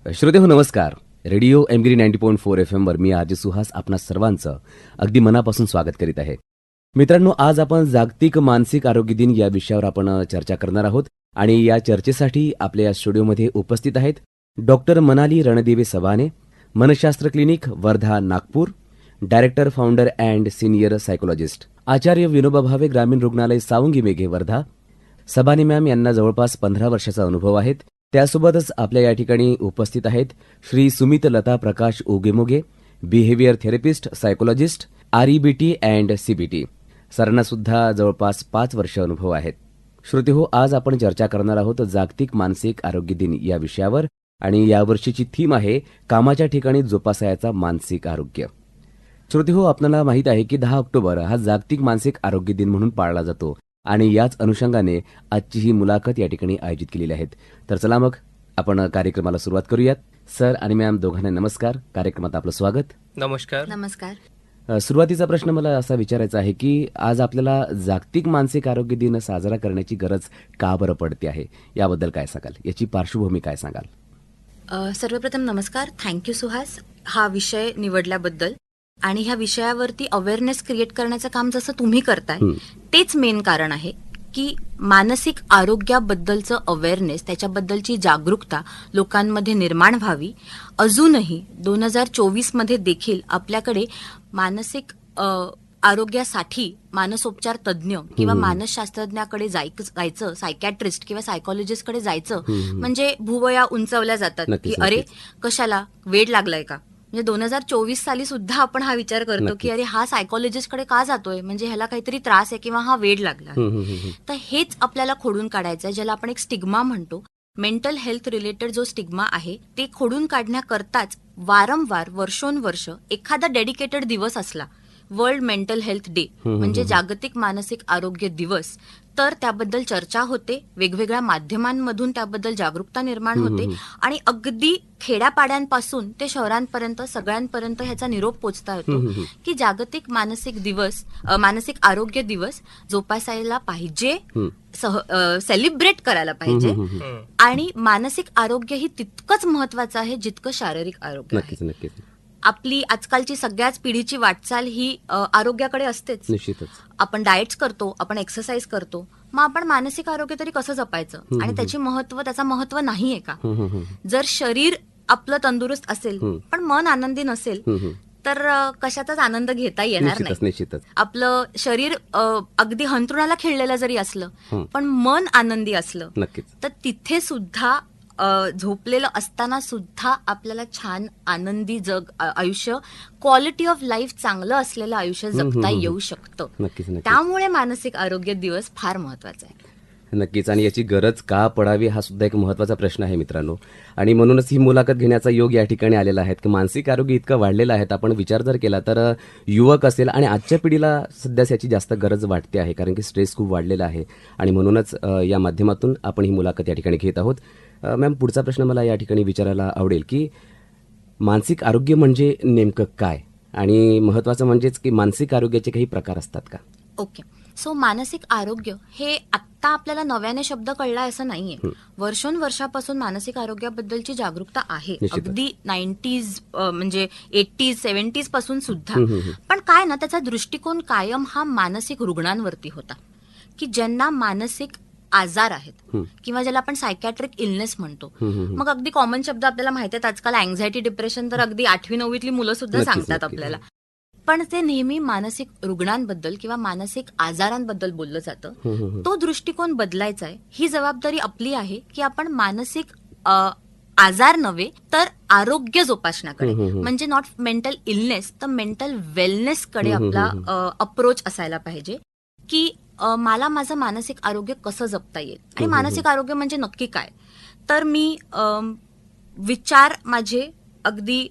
श्रोतेहो नमस्कार. Radio MGIRI 90.4 FM वर मी आजी सुहास आपणा सर्वांचं अगदी मनापासून स्वागत करीत आहे. मित्रांनो, आज आपण जागतिक मानसिक आरोग्य दिन या विषयावर आपण चर्चा करणार आहोत आणि या चर्चेसाठी आपल्या या स्टुडिओमध्ये उपस्थित आहेत doctor Manali Randive Sabane, Manashastra clinic Wardha Nagpur, director founder and senior psychologist, Acharya Vinoba Bhave ग्रामीण रुग्णालय सावंगी मेघे वर्धा. सबाने मॅम यांना जवळपास 15 वर्षाचा अनुभव आहेत. त्यासोबतच आपल्या या ठिकाणी उपस्थित आहेत श्री सुमित लता प्रकाश ओगेमोगे, behaviour therapist, psychologist, REBT and CBT. सरांना सुद्धा जवळपास 5 वर्ष अनुभव आहेत. श्रोतेहो, आज आपण चर्चा करणार आहोत जागतिक मानसिक आरोग्य दिन या विषयावर आणि यावर्षीची थीम आहे कामाच्या ठिकाणी जोपासायचा मानसिक आरोग्य. श्रोतेहो, आपल्याला माहीत आहे की 10 ऑक्टोबर हा जागतिक मानसिक आरोग्य दिन म्हणून पाळला जातो आणि याच अनुषंगाने आजची ही मुलाखत या ठिकाणी आयोजित केलेली आहे. तर चला मग आपण कार्यक्रमाला सुरुवात करूयात. सर आणि मॅम दोघांना नमस्कार. कार्यक्रमात आपलं स्वागत. नमस्कार. नमस्कार. सुरुवातीचा प्रश्न मला असा विचारायचा आहे की आज आपल्याला जागतिक मानसिक आरोग्य दिन साजरा करण्याची गरज का बरं पडते आहे, याबद्दल काय सांगाल? याची पार्श्वभूमी काय सांगाल? सर्वप्रथम नमस्कार. थँक्यू सुहास हा विषय निवडल्याबद्दल. आणि ह्या विषयावरती अवेअरनेस क्रिएट करण्याचं काम जसं तुम्ही करताय तेच मेन कारण आहे की मानसिक आरोग्याबद्दलचं अवेअरनेस, त्याच्याबद्दलची जागरूकता लोकांमध्ये निर्माण व्हावी. अजूनही 2024 मध्ये देखील आपल्याकडे मानसिक आरोग्यासाठी मानसोपचार तज्ज्ञ किंवा मानसशास्त्रज्ञाकडे जायचं, सायकॅट्रिस्ट किंवा सायकोलॉजिस्टकडे जायचं म्हणजे भुवया उंचावल्या जातात की अरे कशाला, वेड लागलाय का? म्हणजे 2024 साली सुद्धा आपण हा विचार करतो की अरे हा सायकोलॉजिस्टकडे का जातोय, म्हणजे ह्याला काहीतरी त्रास आहे किंवा हा वेड लागला. तर हेच आपल्याला खोडून काढायचं आहे, ज्याला आपण एक स्टिग्मा म्हणतो. मेंटल हेल्थ रिलेटेड जो स्टिग्मा आहे ते खोडून काढण्याकरताच वारंवार वर्षोनवर्ष एखादा डेडिकेटेड दिवस असला, वर्ल्ड मेंटल हेल्थ डे म्हणजे जागतिक मानसिक आरोग्य दिवस, तर त्याबद्दल चर्चा होते, वेगवेगळ्या माध्यमांमधून त्याबद्दल जागरूकता निर्माण होते आणि अगदी खेड्यापाड्यांपासून ते शहरांपर्यंत सगळ्यांपर्यंत ह्याचा निरोप पोचता येतो की जागतिक मानसिक आरोग्य दिवस जोपासायला पाहिजे, सेलिब्रेट करायला पाहिजे. आणि मानसिक आरोग्य ही तितकंच महत्वाचं आहे जितकं शारीरिक आरोग्य. नक्कीच. आपली आजकालची सगळ्याच पिढीची वाटचाल ही आरोग्याकडे असतेच. निश्चितच. आपण डाएट्स करतो, आपण एक्सरसाइज करतो, मग आपण मानसिक आरोग्य तरी कसं जपायचं आणि त्याचं महत्व नाहीये का? जर शरीर आपलं तंदुरुस्त असेल पण मन आनंदी नसेल तर कशाचाच आनंद घेता येणार नाही. निश्चितच. आपलं शरीर अगदी हंतरुणाला खिळलेलं जरी असलं पण मन आनंदी असलं तर तिथे सुद्धा झोपलेलं असताना सुद्धा आपल्याला छान आनंदी आयुष्य, क्वालिटी ऑफ लाईफ चांगलं असलेलं आयुष्य जगता येऊ शकतं. त्यामुळे मानसिक आरोग्य दिवस फार महत्वाचा आहे. नक्कीच. आणि याची गरज का पडावी हा सुद्धा एक महत्त्वाचा प्रश्न आहे मित्रांनो. आणि म्हणूनच ही मुलाखत घेण्याचा योग या ठिकाणी आलेला आहे की मानसिक आरोग्य इतकं वाढलेलं आहे. आपण विचार जर केला तर युवक असेल आणि आजच्या पिढीला सध्या याची जास्त गरज वाटते आहे, कारण की स्ट्रेस खूप वाढलेला आहे आणि म्हणूनच या माध्यमातून आपण ही मुलाखत या ठिकाणी घेत आहोत. मॅम, पुढचा प्रश्न मला या ठिकाणी विचारायला आवडेल की मानसिक आरोग्य म्हणजे नेमकं काय, आणि महत्त्वाचं म्हणजेच की मानसिक आरोग्याचे काही प्रकार असतात का? ओके. सो मानसिक आरोग्य हे आत्ता आपल्याला नव्याने शब्द कळला असं नाहीये. वर्षांपासून मानसिक आरोग्याबद्दलची जागरूकता आहे, अगदी 90s म्हणजे 80s 70s पासून सुद्धा. पण काय ना, त्याचा दृष्टिकोन कायम हा मानसिक रुग्णांवरती होता की ज्यांना मानसिक आजार आहेत किंवा ज्याला आपण सायकॅट्रिक इलनेस म्हणतो. मग अगदी कॉमन शब्द आपल्याला माहिती आहेत आजकाल, अँझायटी, डिप्रेशन तर अगदी 8वी-9वीतली मुलं सुद्धा सांगतात आपल्याला. पण ते नेहमी मानसिक रुग्णांबद्दल किंवा मानसिक आजारांबद्दल बोललं जातं. तो दृष्टिकोन बदलायचा आहे. ही जबाबदारी आपली आहे की आपण मानसिक आजार नव्हे तर आरोग्य जोपासण्याकडे, म्हणजे नॉट मेंटल इलनेस तर मेंटल वेलनेसकडे आपला अप्रोच असायला पाहिजे की मला माझं मानसिक आरोग्य कसं जपता येईल. आणि मानसिक आरोग्य म्हणजे नक्की काय, तर मी विचार माझे अगदी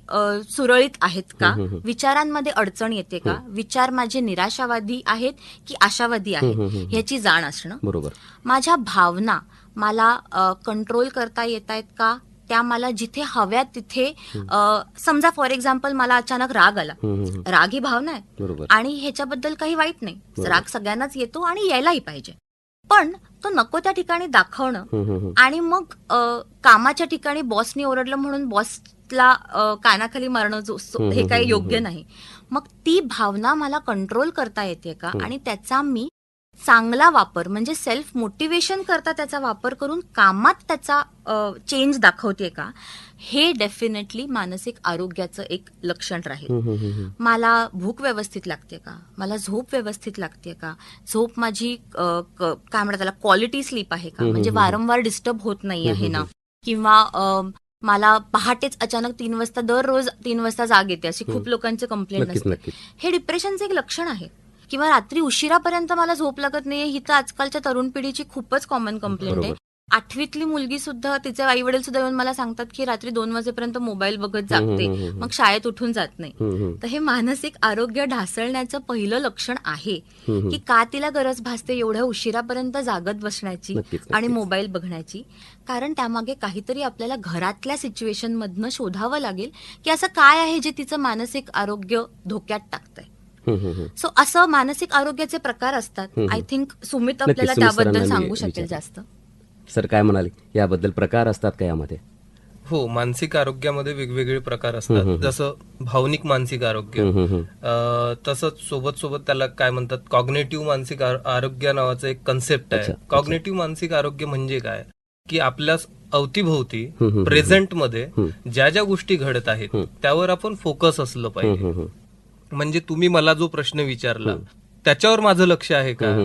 सुरळीत आहेत का, विचारांमध्ये अडचण येते का, विचार माझे निराशावादी आहेत की आशावादी आहेत ह्याची जाण असणं. बरोबर. माझ्या भावना मला कंट्रोल करता येत आहेत का, त्या मला जिथे हव्या तिथे, समजा फॉर एक्झाम्पल मला अचानक राग आला, राग ही भावना आहे आणि ह्याच्याबद्दल काही वाईट नाही, राग सगळ्यांनाच येतो आणि यायलाही पाहिजे. पण तो नको त्या ठिकाणी दाखवणं आणि मग कामाच्या ठिकाणी बॉसनी ओरडलं म्हणून बॉसला कानाखाली मारणं हे काही योग्य नाही. मग ती भावना मला कंट्रोल करता येते का आणि त्याचा मी चांगला वापर म्हणजे सेल्फ मोटिवेशन करता त्याचा वापर करून कामात त्याचा चेंज दाखवते का, हे डेफिनेटली मानसिक आरोग्याचं एक लक्षण राहील. मला भूक व्यवस्थित लागते का, मला झोप व्यवस्थित लागते का, झोप माझी काय म्हणतात त्याला क्वालिटी स्लीप आहे का, म्हणजे वारंवार डिस्टर्ब होत नाही आहे ना, किंवा मला पहाटेच अचानक 3 वाजता दररोज 3 वाजता जाग येते, अशी खूप लोकांचे कंप्लेंट असते. हे डिप्रेशनचं एक लक्षण आहे. किंवा रात्री उशिरापर्यंत मला झोप लागत नाहीये, ही तर आजकालच्या तरुण पिढीची खूपच कॉमन कंप्लेंट आहे. 8वीतली मुलगी सुद्धा, तिचे आई वडील सुद्धा येऊन मला सांगतात की रात्री 2 वाजेपर्यंत मोबाईल बघत जागते, मग शाळेत उठून जात नाही. तर हे मानसिक आरोग्य ढासळण्याचं पहिलं लक्षण आहे की का तिला गरज भासते एवढ्या उशिरापर्यंत जागत बसण्याची आणि मोबाईल बघण्याची. कारण त्यामागे काहीतरी आपल्याला घरातल्या सिच्युएशन मधनं शोधावं लागेल की असं काय आहे जे तिचं मानसिक आरोग्य धोक्यात टाकतंय. सो असं मानसिक आरोग्याचे प्रकार असतात. आय थिंक सुमित आपल्याला त्याबद्दल सांगू शकेल जास्त. सर काय म्हणाले याबद्दल, प्रकार असतात का यामध्ये? हो, मानसिक आरोग्यामध्ये वेगवेगळे प्रकार असतात. जसं भावनिक मानसिक आरोग्य, तसंच सोबत त्याला काय म्हणतात, कॉग्नेटिव्ह मानसिक आरोग्य नावाचं एक कन्सेप्ट आहे. कॉग्नेटिव्ह मानसिक आरोग्य म्हणजे काय की आपल्या अवतीभोवती प्रेझेंटमध्ये ज्या ज्या गोष्टी घडत आहेत त्यावर आपण फोकस असलं पाहिजे. म्हणजे तुम्ही मला जो प्रश्न विचारला त्याच्यावर माझं लक्ष आहे का,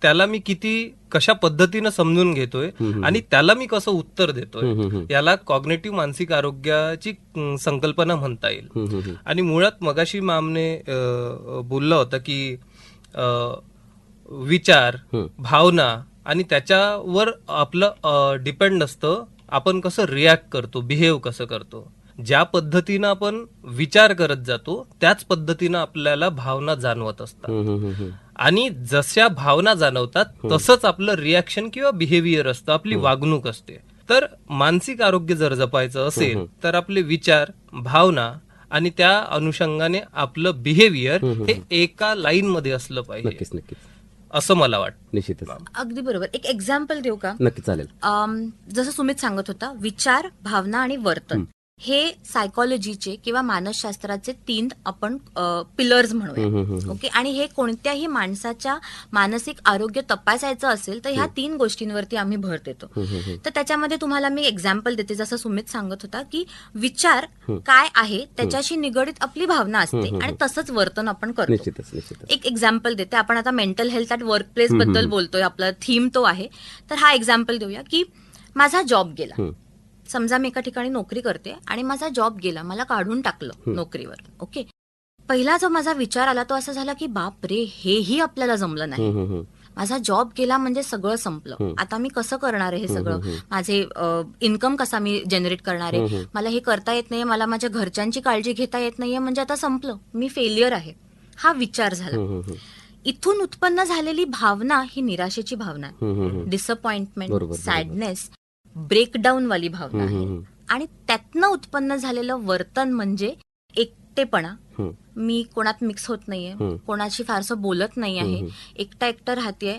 त्याला मी किती कशा पद्धतीनं समजून घेतोय आणि त्याला मी कसं उत्तर देतोय, याला कॉग्नेटिव्ह मानसिक आरोग्याची संकल्पना म्हणता येईल. आणि मुळात मगाशी मॅमने बोलला होता की विचार, भावना आणि त्याच्यावर आपलं डिपेंड असतं आपण कसं रिॲक्ट करतो, बिहेव कसं करतो. ज्या पद्धतीनं आपण विचार करत जातो त्याच पद्धतीनं आपल्याला भावना जाणवत असतात आणि जशा भावना जाणवतात तसंच आपलं रिॲक्शन किंवा बिहेवियर असतं, आपली वागणूक असते. तर मानसिक आरोग्य जर जपायचं असेल तर आपले विचार, भावना आणि त्या अनुषंगाने आपलं बिहेवियर हे एका लाईन मध्ये असलं पाहिजे, असं मला वाटतं. निश्चितच. अगदी बरोबर. एक एक्झाम्पल देऊ का? नक्की चालेल. जसं सुमित सांगत होता, विचार, भावना आणि वर्तन हे सायकॉलॉजीचे किंवा मानसशास्त्राचे 3 आपण पिलर्स म्हणूया. ओके. आणि हे कोणत्याही माणसाच्या मानसिक आरोग्य तपासायचं असेल तर ह्या 3 गोष्टींवरती आम्ही भर देतो. तर त्याच्यामध्ये तुम्हाला मी एक्झाम्पल देते. जसं सुमित सांगत होता की विचार काय आहे त्याच्याशी निगडीत आपली भावना असते आणि तसंच वर्तन आपण करतो. एक एक्झाम्पल देते. आपण आता mental health at work place बद्दल बोलतोय, आपला थीम तो आहे. तर हा एक्झाम्पल देऊया की माझा जॉब गेला. समजा मी एका ठिकाणी नोकरी करते आणि माझा जॉब गेला, मला काढून टाकलं नोकरीवर. ओके. पहिला जो माझा विचार आला तो असा झाला की बाप रे, हेही आपल्याला जमलं नाही. माझा जॉब गेला म्हणजे सगळं संपलं. आता मी कसं करणार आहे हे सगळं, माझे इन्कम कसा मी जनरेट करणार आहे, मला हे करता येत नाहीये, मला माझ्या घरच्यांची काळजी घेता येत नाहीये, म्हणजे आता संपलं, मी फेलियर आहे. हा विचार झाला. इथून उत्पन्न झालेली भावना ही निराशेची भावना आहे. डिसअपॉइंटमेंट, सॅडनेस, ब्रेकडाऊन वाली भावना आहे. आणि त्यातनं उत्पन्न झालेलं वर्तन म्हणजे एकटेपणा. मी कोणात मिक्स होत नाहीये, कोणाशी फारसं बोलत नाही आहे, एकटं राहतेय,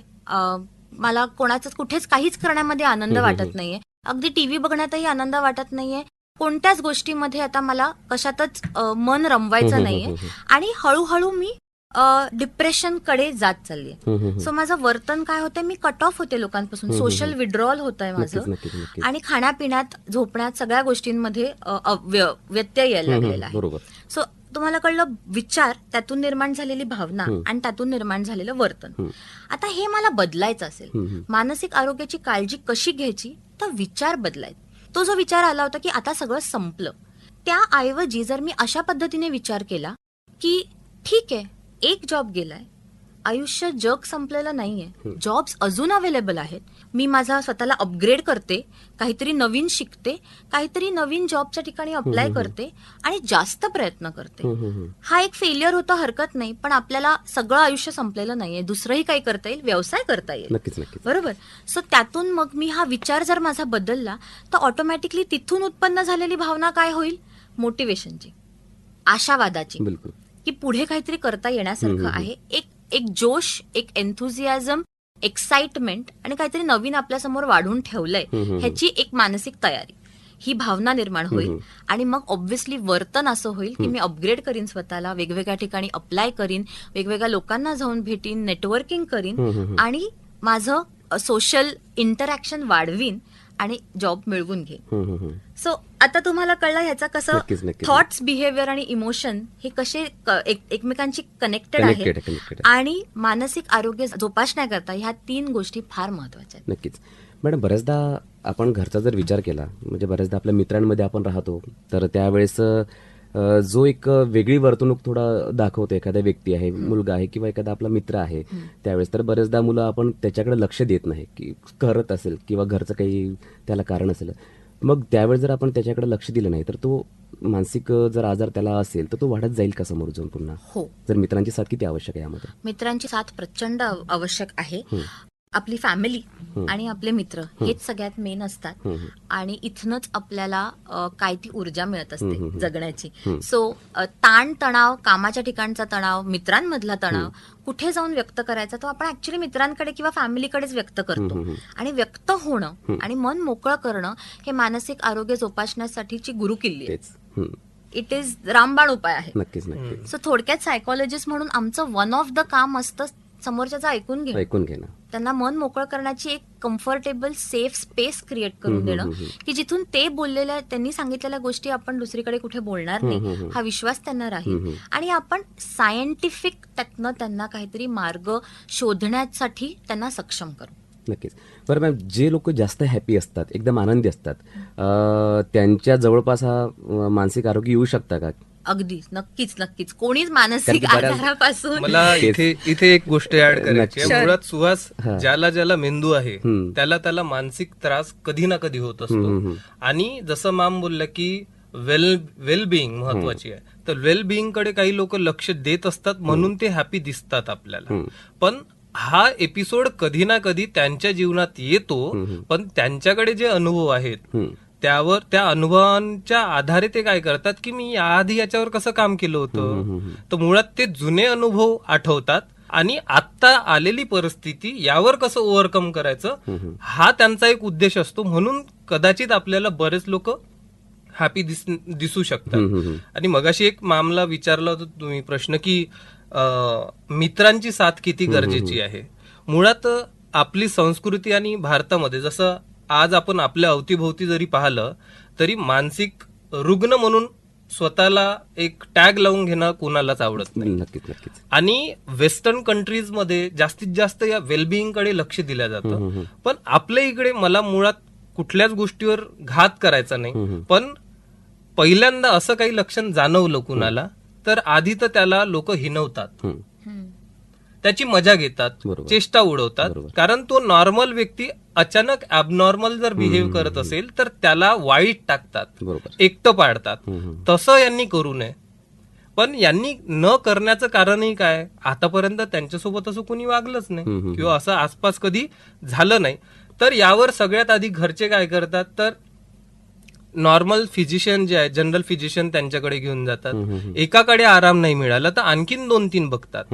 मला कोणाचं कुठेच काहीच करण्यामध्ये आनंद वाटत नाहीये, अगदी टीव्ही बघण्यातही आनंद वाटत नाहीये, कोणत्याच गोष्टीमध्ये आता मला कशातच मन रमवायचं नाहीये आणि हळूहळू मी डिप्रेशन कडे जात चाललीये. सो माझं वर्तन काय होतंय, मी कट ऑफ होते लोकांपासून, सोशल विड्रॉल होत आहे माझं आणि खाण्यापिण्यात, झोपण्यात, सगळ्या गोष्टींमध्ये व्यत्यय यायला लागलेला आहे. सो तुम्हाला कळलं, विचार, त्यातून निर्माण झालेली भावना आणि त्यातून निर्माण झालेलं वर्तन. आता हे मला बदलायचं असेल, मानसिक आरोग्याची काळजी कशी घ्यायची, तर विचार बदलायचा. तो जो विचार आला होता की आता सगळं संपलं, त्याऐवजी जर मी अशा पद्धतीने विचार केला की ठीक आहे, एक जॉब गेलाय, आयुष्य जग संपलेलं नाहीये, जॉब्स अजून अवेलेबल आहेत, मी माझा स्वतःला अपग्रेड करते, काहीतरी नवीन शिकते, काहीतरी नवीन जॉबच्या ठिकाणी अप्लाय करते आणि जास्त प्रयत्न करते. हा एक फेलियर होता, हरकत नाही, पण आपल्याला सगळं आयुष्य संपलेलं नाहीये, दुसरंही काही करता येईल, व्यवसाय करता येईल. बरोबर. सो त्यातून मग मी हा विचार जर माझा बदलला तर ऑटोमॅटिकली तिथून उत्पन्न झालेली भावना काय होईल, मोटिवेशनची, आशावादाची, की पुढे काहीतरी करता येण्यासारखं आहे. एक जोश, एक एन्थुझियाझम एक्साइटमेंट आणि काहीतरी नवीन आपल्यासमोर वाढून ठेवलंय ह्याची एक मानसिक तयारी, ही भावना निर्माण होईल. आणि मग ऑब्व्हियसली वर्तन असं होईल की मी अपग्रेड करीन स्वतःला, वेगवेगळ्या ठिकाणी अप्लाय करीन, वेगवेगळ्या लोकांना जाऊन भेटीन, नेटवर्किंग करीन आणि माझं सोशल इंटरॅक्शन वाढवीन आणि जॉब मिळवून घेईन. सो आता तुम्हाला कळलं ह्याचा कसं नक्कीच, नक्कीच. थॉट्स, बिहेवियर आणि इमोशन हे कसे एकमेकांची कनेक्टेड Connected आहेत आहे. आणि मानसिक आरोग्य जोपासण्याकरता ह्या 3 गोष्टी फार महत्वाच्या आहेत. नक्कीच. मॅडम, बऱ्याचदा आपण घरचा जर विचार केला, म्हणजे बऱ्याचदा आपल्या मित्रांमध्ये आपण राहतो, तर त्यावेळेस जो एक वेगळी वर्तणूक थोडा दाखवतो एखादा व्यक्ती आहे, मुलगा आहे किंवा एखादा आपला मित्र आहे, त्यावेळेस तर बरेचदा मुलं आपण त्याच्याकडे लक्ष देत नाही की करत असेल किंवा घरचं काही त्याला कारण असेल, मग त्यावेळेस जर आपण त्याच्याकडे लक्ष दिलं नाही तर तो मानसिक जर आजार त्याला असेल तर तो वाढत जाईल का समोर जाऊन पुन्हा? हो, जर मित्रांची साथ किती आवश्यक आहे यामध्ये? मित्रांची साथ प्रचंड आवश्यक आहे. आपली फॅमिली आणि आपले मित्र हेच सगळ्यात मेन असतात आणि इथनच आपल्याला काय ती ऊर्जा मिळत असते जगण्याची. सो ताण तणाव, कामाच्या ठिकाणचा तणाव, मित्रांमधला तणाव कुठे जाऊन व्यक्त करायचा तो आपण ऍक्च्युली मित्रांकडे किंवा फॅमिलीकडेच व्यक्त करतो. आणि व्यक्त होणं आणि मन मोकळं करणं हे मानसिक आरोग्य जोपासण्यासाठीची गुरुकिल्ली आहे. तेच. इट इज रामबाण उपाय आहे. नक्कीच, नक्कीच. सो थोडक्यात सायकोलॉजिस्ट म्हणून आमचं वन ऑफ द काम असतं समोरच्याचं ऐकून घेणं, ऐकून घेणं. त्यांना मन मोकळं करण्याची एक कम्फर्टेबल सेफ स्पेस क्रिएट करून देणं की जिथून ते बोललेल्या, त्यांनी सांगितलेल्या गोष्टी आपण दुसरीकडे कुठे बोलणार नाही हा विश्वास त्यांना राहील आणि आपण सायंटिफिक त्यातनं त्यांना काहीतरी मार्ग शोधण्यासाठी त्यांना सक्षम करू. नक्कीच. बरं मॅम, जे लोक जास्त हॅपी असतात, एकदम आनंदी असतात, त्यांच्या जवळपास हा मानसिक आरोग्य येऊ शकता का? अगदी नक्कीच नक्कीच. कोणीच मानसिक कारण की बऱ्याच- आजारापासून मला इथे एक गोष्ट ऍड करायची आहे. Sure. मुळात सुहास, ज्याला मेंदू आहे त्याला मानसिक त्रास कधी ना कधी होत असतो. आणि जसं मॅम बोलल्या की वेल बिईंग महत्वाची आहे, तर वेल बिईंग कडे काही लोक लक्ष देत असतात म्हणून ते हॅपी दिसतात आपल्याला. पण हा एपिसोड कधी ना कधी त्यांच्या जीवनात येतो, पण त्यांच्याकडे जे अनुभव आहेत त्या अनुभवांच्या आधारे ते काय करतात की मी याआधी याच्यावर कसं काम केलं होतं, तर मुळात ते जुने अनुभव आठवतात आणि आता आलेली परिस्थिती यावर कसं ओव्हरकम करायचं हा त्यांचा एक उद्देश असतो. म्हणून कदाचित आपल्याला बरेच लोक हॅपी दिसू शकतात. आणि मगाशी एक मामला विचारला होता तुम्ही प्रश्न की मित्रांची साथ किती गरजेची आहे. मुळात आपली संस्कृती आणि भारतामध्ये जसं आज आपण आपल्या अवतीभोवती जरी पाहिलं तरी मानसिक रुग्ण म्हणून स्वतःला एक टॅग लावून घेणं कोणालाच आवडत नाही. नक्कीच, नक्कीच. आणि वेस्टर्न कंट्रीज मध्ये जास्तीत जास्त या वेलबिईंग कडे लक्ष दिलं जातं. पण आपल्या इकडे मला मुळात कुठल्याच गोष्टीवर घात करायचा नाही, पण पहिल्यांदा असं काही लक्षण जाणवलं कुणाला तर आधी तर त्याला लोक हिनवतात, त्याची मजा घेतात, बरोबर. चेष्टा उडवतात. बरोबर. कारण तो नॉर्मल व्यक्ती अचानक ॲबनॉर्मल जर बिहेव करत असेल तर त्याला वाईट टाकतात, बरोबर. एकटं पाडतात. तसं यांनी करू नये. पण यांनी न करण्याचं कारणही काय, आतापर्यंत त्यांच्यासोबत असं कोणी वागलंच नाही किंवा असं आसपास कधी झालं नाही. तर यावर सगळ्यात आधी घरचे काय करतात तर नॉर्मल फिजिशियन जे आहे, जनरल फिजिशियन त्यांच्याकडे घेऊन जातात. एकाकडे आराम नाही मिळाला तर आणखीन 2-3 बघतात.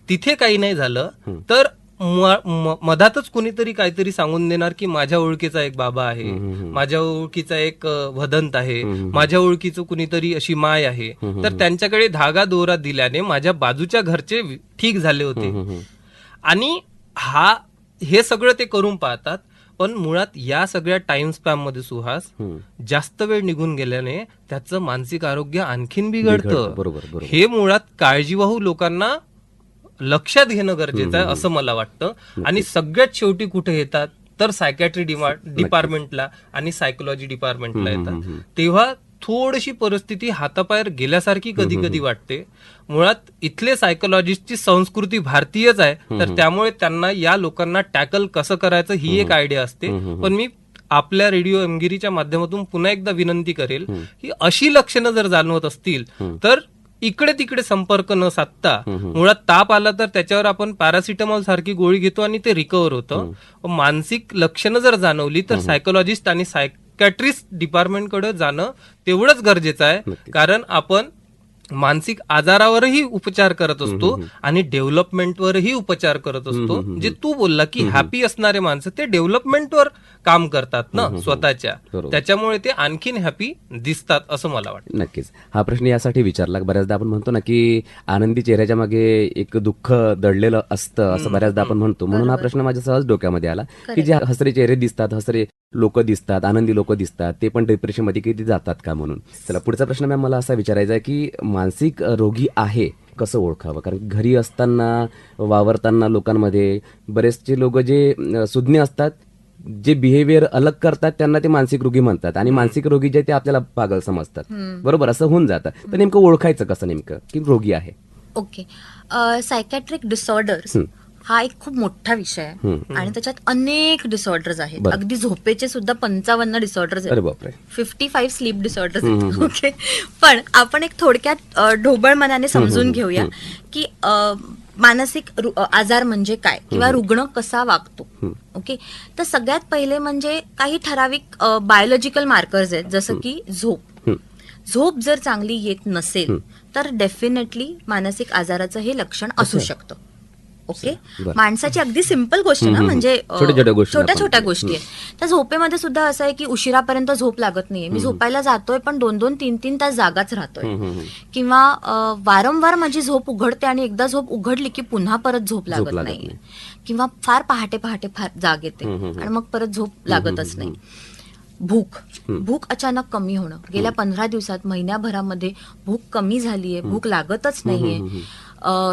तिथे काही नाही झालं तर मधातच कुणीतरी काहीतरी सांगून देणार की माझ्या ओळखीचा एक बाबा आहे, माझ्या ओळखीचा एक भदंत आहे, माझ्या ओळखीचं कुणीतरी अशी माय आहे, तर त्यांच्याकडे धागा दोरा दिल्याने माझ्या बाजूच्या घरचे ठीक झाले होते. आणि हे सगळं ते करून पाहतात. पण मुळात या सगळ्या टाइम स्पॅम मध्ये सुहास जास्त वेळ निघून गेल्याने त्याचं मानसिक आरोग्य आणखीन बिघडतं. बरोबर. हे मुळात काळजीवाहू लोकांना लक्षात घेणं गरजेचं आहे असं मला वाटतं. आणि सगळ्यात शेवटी कुठे येतात तर सायकॅट्री डिपार्टमेंटला आणि सायकोलॉजी डिपार्टमेंटला येतात. तेव्हा थोडीशी परिस्थिती हातापायर गेल्यासारखी कधी कधी वाटते. मुळात इथले सायकोलॉजिस्टची संस्कृती भारतीयच आहे, तर त्यामुळे त्यांना या लोकांना टॅकल कसं करायचं ही एक आयडिया असते. पण मी आपल्या रेडिओ एमगिरीच्या माध्यमातून पुन्हा एकदा विनंती करेल की अशी लक्षणं जर जाणवत असतील तर इकडे तिकडे संपर्क न साधता, मुळात ताप आला तर त्याच्यावर आपण पॅरासिटामॉल सारखी गोळी घेतो आणि ते रिकव्हर होतं. मानसिक लक्षणं जर जाणवली तर सायकोलॉजिस्ट आणि सायकॅट्रिस्ट डिपार्टमेंटकडे जाणं तेवढंच गरजेचं आहे. कारण आपण मानसिक आजारावरही उपचार करत असतो आणि डेव्हलपमेंटवरही उपचार करत असतो. जे तू बोलला की हॅपी असणारे माणसं ते डेव्हलपमेंटवर काम करतात ना स्वतःच्या, बरोबर. त्याच्यामुळे ते आणखीन हॅपी दिसतात असं मला वाटतं. नक्कीच. हा प्रश्न यासाठी विचारला, बऱ्याचदा आपण म्हणतो ना की आनंदी चेहऱ्याच्या मागे एक दुःख दडलेलं असतं असं बऱ्याचदा आपण म्हणतो. म्हणून हा प्रश्न माझ्या सहज डोक्यामध्ये आला की जे हसरे चेहरे दिसतात, हसरे लोक दिसतात, आनंदी लोक दिसतात, ते पण डिप्रेशनमध्ये किती जातात का म्हणून. चला, पुढचा प्रश्न मॅम मला असा विचारायचा आहे की मानसिक रोगी आहे कसं ओळखावं? कारण घरी असताना, वावरताना लोकांमध्ये बरेचसे लोक जे सुज्ञ असतात, जे बिहेवियर अलग करतात त्यांना ते मानसिक रोगी म्हणतात, आणि मानसिक रोगी जे ते आपल्याला पागल समजतात. बरोबर, असं होऊन जातं. तर नेमकं ओळखायचं कसं नेमकं की रोगी आहे? ओके. सायकॅट्रिक डिसऑर्डर्स हा एक खूप मोठा विषय आहे आणि त्याच्यात अनेक डिसऑर्डर्स आहेत. बरं. अगदी झोपेचे सुद्धा 55 डिसऑर्डर्स अरे आहेत, बापरे. 55 स्लीप डिसऑर्डर्स आहेत. ओके, पण आपण एक थोडक्यात ढोबळ मनाने समजून घेऊया की मानसिक आजार म्हणजे काय किंवा रुग्ण कसा वागतो. ओके, तर सगळ्यात पहिले म्हणजे काही ठराविक बायोलॉजिकल मार्कर्स आहेत, जसं की झोप जर चांगली येत नसेल तर डेफिनेटली मानसिक आजाराचं हे लक्षण असू शकतं. ओके, बरं. माणसाची अगदी सिंपल गोष्ट ना, म्हणजे छोट्या छोट्या गोष्टी आहेत. त्या झोपेमध्ये सुद्धा असं आहे की उशिरापर्यंत झोप लागत नाहीये, मी झोपायला जातोय पण 2-2, 3-3 तास जागाच राहतोय, किंवा वारंवार माझी झोप उघडते आणि एकदा झोप उघडली की पुन्हा परत झोप लागत नाहीये, किंवा फार पहाटे फार जाग येते आणि मग परत झोप लागतच नाही. भूक अचानक कमी होणं, गेल्या 15 दिवसात, महिन्याभरामध्ये भूक कमी झालीये, भूक लागतच नाहीये.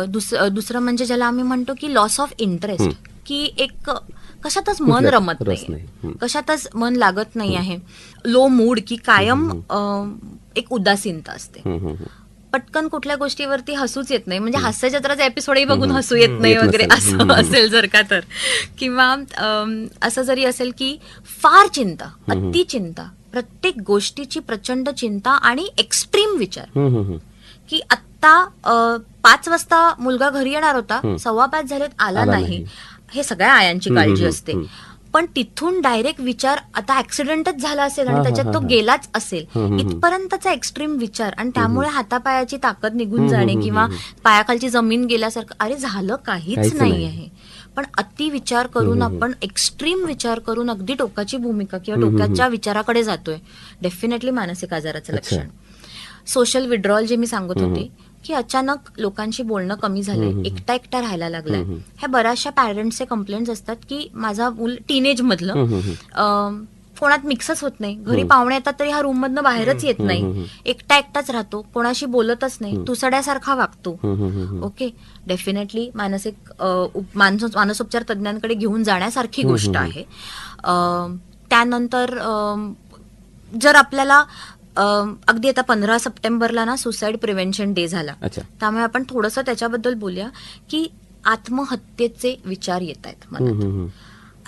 दुसरं म्हणजे ज्याला आम्ही म्हणतो की लॉस ऑफ इंटरेस्ट, की एक कशातच मन रमत नाही, कशातच मन लागत नाही आहे. लो मूड, की कायम एक उदासीनता असते, पटकन कुठल्या गोष्टीवरती हसूच येत नाही, म्हणजे हास्यचित्राचा एपिसोडही बघून हसू येत नाही वगैरे, असं असेल जर का तर. किंवा असं जरी असेल की फार चिंता, अति चिंता, प्रत्येक गोष्टीची प्रचंड चिंता आणि एक्स्ट्रीम विचार, की आत्ता 5 वाजता मुलगा घरी येणार होता, 4:15 झालेत आला नाही. हे सगळ्या आयांची काळजी असते, पण तिथून डायरेक्ट विचार, आता ऍक्सिडेंटच झाला असेल आणि त्याच्यात तो गेलाच असेल, इथपर्यंतचा एक्स्ट्रीम विचार, आणि त्यामुळे हातापायाची ताकद निघून जाणे किंवा पायाखालची जमीन गेल्यासारखं, अरे झालं काहीच नाही आहे, पण अति विचार करून आपण, एक्स्ट्रीम विचार करून अगदी टोकाची भूमिका किंवा टोकाच्या विचाराकडे जातोय, डेफिनेटली मानसिक आजाराचं लक्षण. सोशल विड्रॉल जे मी सांगत होते, की अचानक लोकांशी बोलणं कमी झालंय, एकटा राहायला लागलाय. ह्या बऱ्याचशा पॅरेंट्सचे कंप्लेंट्स असतात की माझा मूल टीनेज मधलं कोणात मिक्सच होत नाही, घरी पाहुणे येतात तरी हा रूम मधनं बाहेरच येत नाही, एकटाच राहतो, कोणाशी बोलतच नाही, तुसड्यासारखा वागतो. ओके, डेफिनेटली मानसोपचार तज्ञांकडे घेऊन जाण्यासारखी गोष्ट आहे. त्यानंतर जर आपल्याला अगदी आता 15 सप्टेंबरला ना सुसाईड प्रिव्हेन्शन डे झाला, त्यामुळे आपण थोडंसं त्याच्याबद्दल बोलूया की आत्महत्येचे विचार येत आहेत मनात.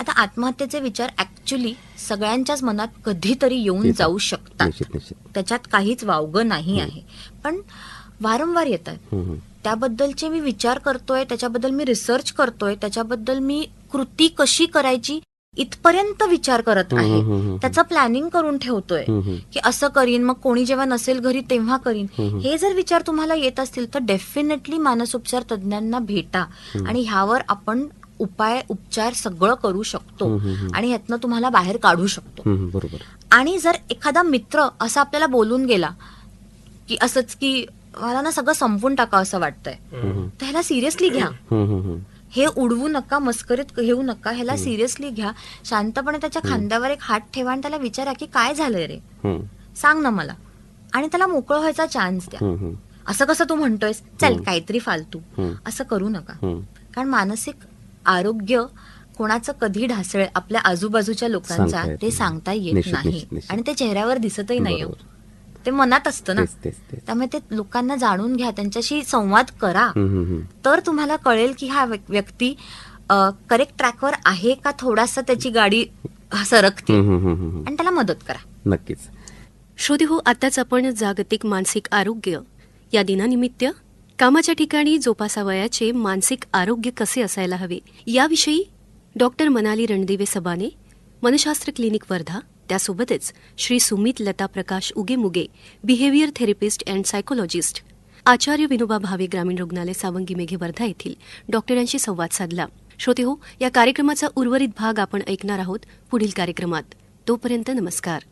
आता आत्महत्येचे विचार ऍक्च्युली सगळ्यांच्याच मनात कधीतरी येऊन जाऊ शकतात, त्याच्यात काहीच वावगं नाही आहे, पण वारंवार येतात. त्याबद्दलचे मी विचार करतोय, त्याच्याबद्दल मी रिसर्च करतोय, त्याच्याबद्दल मी कृती कशी करायची इथपर्यंत विचार करत आहे, त्याचं प्लॅनिंग करून ठेवतोय की असं करीन, मग कोणी जेव्हा नसेल घरी तेव्हा करीन. हे जर विचार तुम्हाला येत असतील तर डेफिनेटली मानसोपचार तज्ञांना भेटा, आणि ह्यावर आपण उपचार सगळं करू शकतो आणि ह्यातनं तुम्हाला बाहेर काढू शकतो. बरोबर. आणि जर एखादा मित्र असं आपल्याला बोलून गेला की असंच की मला ना सगळं संपवून टाका असं वाटतंय, तर ह्याला सिरियसली घ्या, हे उडवू नका, मस्करीत घेऊ नका, ह्याला सिरियसली घ्या, शांतपणे त्याच्या खांद्यावर एक हात ठेवा आणि त्याला विचारा की काय झालंय रे, सांग ना मला, आणि त्याला मोकळं व्हायचा चान्स द्या. असं कसं तू म्हणतोयस, चल काहीतरी फालतू, असं करू नका. कारण मानसिक आरोग्य कोणाचं कधी ढासळेल आपल्या आजूबाजूच्या लोकांचा ते सांगता येत नाही, आणि ते चेहऱ्यावर दिसतही नाही, ते मनात असतं ना. त्यामुळे ते लोकांना जाणून घ्या, त्यांच्याशी संवाद करा, तर तुम्हाला कळेल की हा व्यक्ती करेक्ट ट्रॅकवर आहे का, थोडासा त्याची गाडी सरकते, आणि त्याला मदत करा. नक्कीच. श्रोते हो, आताच आपण जागतिक मानसिक आरोग्य या दिनानिमित्त कामाच्या ठिकाणी जोपासावयाचे मानसिक आरोग्य कसे असायला हवे याविषयी डॉक्टर मनाली रणदिवे सबाने, मनशास्त्र क्लिनिक वर्धा, त्यासोबतच श्री सुमित लता प्रकाश उगे मुगे, behaviour therapist and psychologist, Acharya Vinoba Bhave ग्रामीण रुग्णालय सावंगी मेघे वर्धा येथील डॉक्टरांशी संवाद साधला. श्रोते हो, या कार्यक्रमाचा उर्वरित भाग आपण ऐकणार आहोत पुढील कार्यक्रमात. तोपर्यंत नमस्कार.